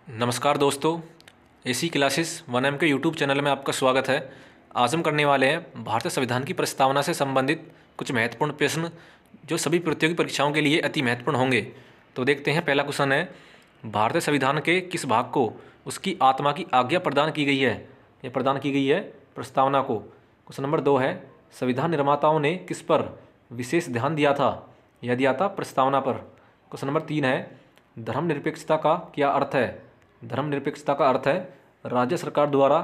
नमस्कार दोस्तों, AC classes 1M के यूट्यूब चैनल में आपका स्वागत है। आज हम करने वाले हैं भारतीय संविधान की प्रस्तावना से संबंधित कुछ महत्वपूर्ण प्रश्न जो सभी प्रतियोगी परीक्षाओं के लिए अति महत्वपूर्ण होंगे। तो देखते हैं, पहला क्वेश्चन है, भारतीय संविधान के किस भाग को उसकी आत्मा की आज्ञा प्रदान की गई है? ये प्रदान की गई है प्रस्तावना को। क्वेश्चन नंबर 2 है, संविधान निर्माताओं ने किस पर विशेष ध्यान दिया था? यह दिया था प्रस्तावना पर। क्वेश्चन नंबर 3 है, धर्मनिरपेक्षता का क्या अर्थ है? धर्मनिरपेक्षता का अर्थ है राज्य सरकार द्वारा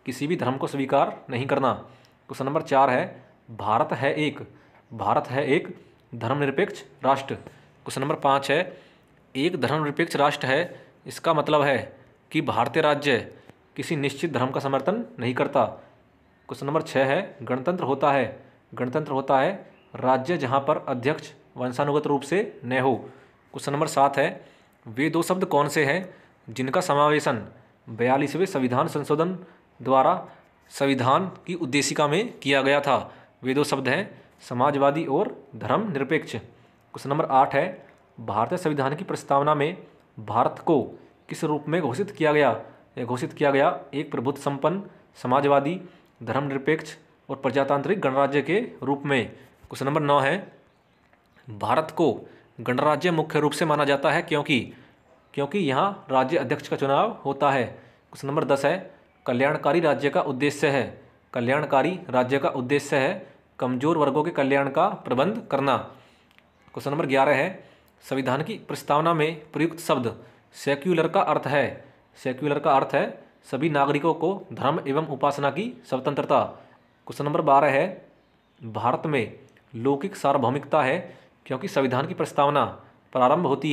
किसी भी धर्म को स्वीकार नहीं करना। क्वेश्चन नंबर 4 है, भारत है एक धर्मनिरपेक्ष राष्ट्र। क्वेश्चन नंबर 5 है, एक धर्मनिरपेक्ष राष्ट्र है, इसका मतलब है कि भारतीय राज्य किसी निश्चित धर्म का समर्थन नहीं करता। क्वेश्चन नंबर 6 है, गणतंत्र होता है राज्य जहाँ पर अध्यक्ष वंशानुगत रूप से न हो। क्वेश्चन नंबर 7 है, वे दो शब्द कौन से हैं जिनका समावेशन 42वें संविधान संशोधन द्वारा संविधान की उद्देशिका में किया गया था? वे दो शब्द हैं समाजवादी और धर्मनिरपेक्ष। क्वेश्चन नंबर 8 है, भारतीय संविधान की प्रस्तावना में भारत को किस रूप में घोषित किया गया? यह घोषित किया गया एक प्रभुत्व संपन्न, समाजवादी, धर्मनिरपेक्ष और प्रजातांत्रिक गणराज्य के रूप में। क्वेश्चन नंबर 9 है, भारत को गणराज्य मुख्य रूप से माना जाता है क्योंकि यहाँ राज्य अध्यक्ष का चुनाव होता है। क्वेश्चन नंबर 10 है, कल्याणकारी राज्य का उद्देश्य है कमजोर वर्गों के कल्याण का प्रबंध करना। क्वेश्चन नंबर 11 है, संविधान की प्रस्तावना में प्रयुक्त शब्द सेक्युलर का अर्थ है सभी नागरिकों को धर्म एवं उपासना की स्वतंत्रता। क्वेश्चन नंबर 12 है, भारत में लौकिक सार्वभौमिकता है क्योंकि संविधान की प्रस्तावना प्रारंभ होती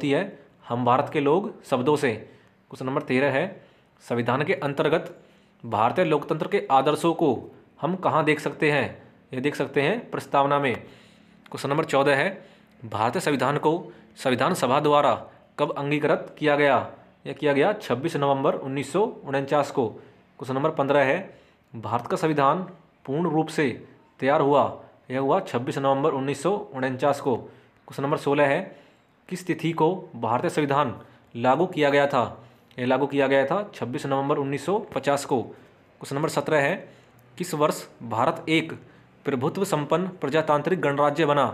है हम भारत के लोग शब्दों से। क्वेश्चन नंबर 13 है, संविधान के अंतर्गत भारतीय लोकतंत्र के आदर्शों को हम कहाँ देख सकते हैं? ये देख सकते हैं प्रस्तावना में। क्वेश्चन नंबर 14 है, भारतीय संविधान को संविधान सभा द्वारा कब अंगीकृत किया गया? यह किया गया 26 नवंबर 1949 को। क्वेश्चन नंबर 15 है, भारत का संविधान पूर्ण रूप से तैयार हुआ? यह हुआ 26 नवंबर 1949 को। क्वेश्चन नंबर 16 है, किस तिथि को भारतीय संविधान लागू किया गया था? यह लागू किया गया था 26 नवंबर 1950 को। क्वेश्चन नंबर 17 है, किस वर्ष भारत एक प्रभुत्व संपन्न प्रजातांत्रिक गणराज्य बना?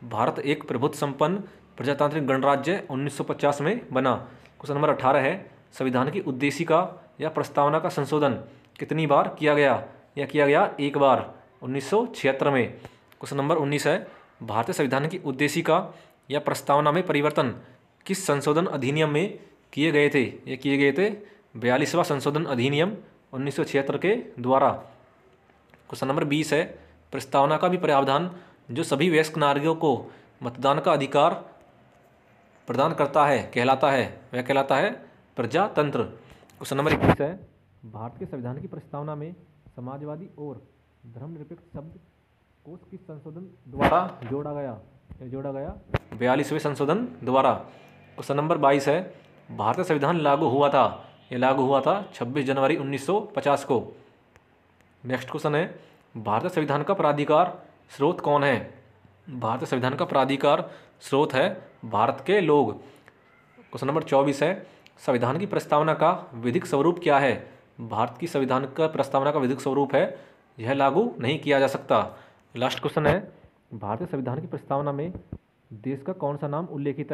भारत एक प्रभुत्व संपन्न प्रजातांत्रिक गणराज्य 1950 में बना। क्वेश्चन नंबर 18 है, संविधान की उद्देशिका या प्रस्तावना का संशोधन कितनी बार किया गया? यह किया गया एक बार 1976 में। क्वेश्चन नंबर 19 है, भारतीय संविधान की उद्देशिका या प्रस्तावना में परिवर्तन किस संशोधन अधिनियम में किए गए थे? ये किए गए थे 42वां संशोधन अधिनियम 1976 के द्वारा। क्वेश्चन नंबर 20 है, प्रस्तावना का भी प्रावधान जो सभी वयस्क नागरिकों को मतदान का अधिकार प्रदान करता है वह कहलाता है प्रजातंत्र। क्वेश्चन नंबर 21 है, भारत के संविधान की प्रस्तावना में समाजवादी और धर्मनिरपेक्ष शब्द कोष किस संशोधन द्वारा जोड़ा गया? 42वें संशोधन द्वारा। क्वेश्चन नंबर 22 है, भारतीय संविधान लागू हुआ था 26 जनवरी 1950 को। नेक्स्ट क्वेश्चन है, भारतीय संविधान का प्राधिकार स्रोत कौन है? भारतीय संविधान का प्राधिकार स्रोत है भारत के लोग। क्वेश्चन नंबर 24 है, संविधान की प्रस्तावना का विधिक स्वरूप क्या है? भारत की संविधान का प्रस्तावना का विधिक स्वरूप है यह लागू नहीं किया जा सकता। लास्ट क्वेश्चन है, भारतीय संविधान की प्रस्तावना में देश का कौन सा नाम उल्लेखित है?